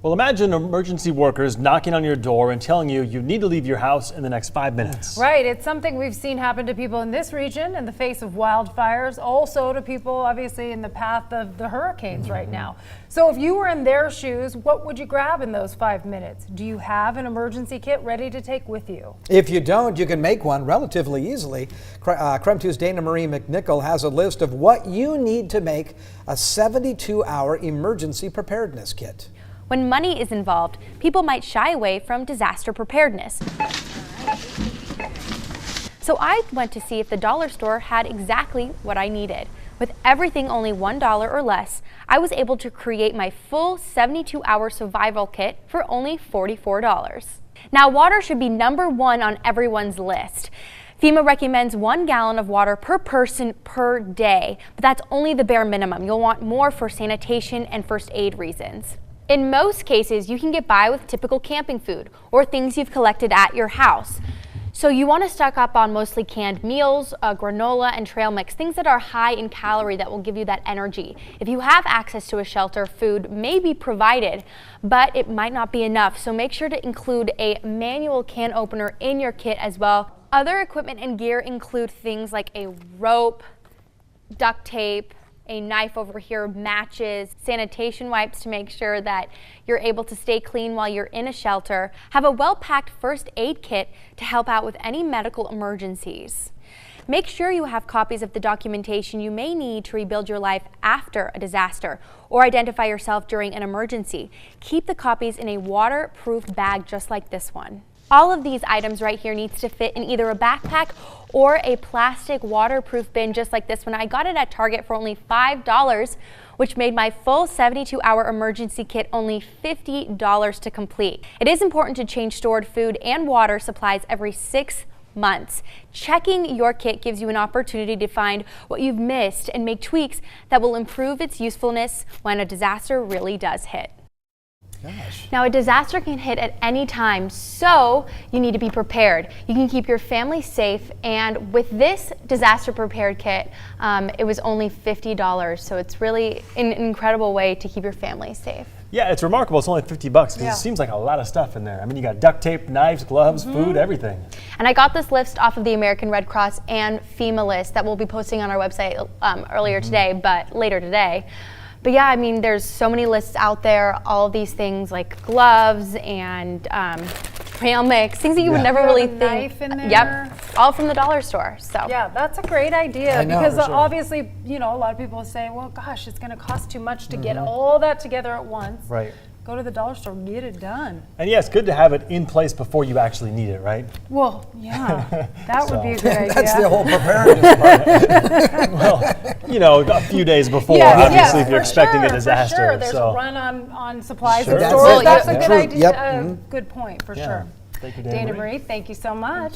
Well, imagine emergency workers knocking on your door and telling you you need to leave your house in the next 5 minutes. Right. It's something we've seen happen to people in this region in the face of wildfires, also to people obviously in the path of the hurricanes right now. So if you were in their shoes, what would you grab in those 5 minutes? Do you have an emergency kit ready to take with you? If you don't, you can make one relatively easily. KREM 2's Danamarie McNicholl has a list of what you need to make a 72-hour emergency preparedness kit. When money is involved, people might shy away from disaster preparedness. So I went to see if the dollar store had exactly what I needed. With everything only $1 or less, I was able to create my full 72-hour survival kit for only $44. Now, water should be #1 on everyone's list. FEMA recommends 1 gallon of water per person per day, but that's only the bare minimum. You'll want more for sanitation and first aid reasons. In most cases, you can get by with typical camping food or things you've collected at your house. So you want to stock up on mostly canned meals, granola and trail mix, things that are high in calorie that will give you that energy. If you have access to a shelter, food may be provided, but it might not be enough. So make sure to include a manual can opener in your kit as well. Other equipment and gear include things like a rope, duct tape, a knife over here, matches, sanitation wipes to make sure that you're able to stay clean while you're in a shelter. Have a well-packed first aid kit to help out with any medical emergencies. Make sure you have copies of the documentation you may need to rebuild your life after a disaster or identify yourself during an emergency. Keep the copies in a waterproof bag just like this one. All of these items right here needs to fit in either a backpack or a plastic waterproof bin just like this one. I got it at Target for only $5, which made my full 72-hour emergency kit only $50 to complete. It is important to change stored food and water supplies every 6 months. Checking your kit gives you an opportunity to find what you've missed and make tweaks that will improve its usefulness when a disaster really does hit. Gosh. Now, a disaster can hit at any time, so you need to be prepared. You can keep your family safe, and with this disaster prepared kit, it was only $50, so it's really an incredible way to keep your family safe. Yeah, it's remarkable. It's only $50 because it seems like a lot of stuff in there. I mean, you got duct tape, knives, gloves, food, everything. And I got this list off of the American Red Cross and FEMA list that we'll be posting on our website later today. But yeah, I mean, there's so many lists out there, all of these things like gloves and trail mix, things that you would never really think. Knife in there. Yep, all from the dollar store. So yeah, that's a great idea know, because obviously, you know, a lot of people say, well, gosh, it's going to cost too much to get all that together at once. Right. Go to the dollar store, get it done. And yeah, it's good to have it in place before you actually need it, right? Well, yeah, that would be a good idea. That's the whole preparedness part. Well, you know, a few days before, obviously, if you're expecting a disaster. For sure. There's so. a run on supplies Sure. and That's stores. it. That's a Yeah. good idea. Yep. Good point, for Yeah. sure. Thank you, Danamarie, thank you so much.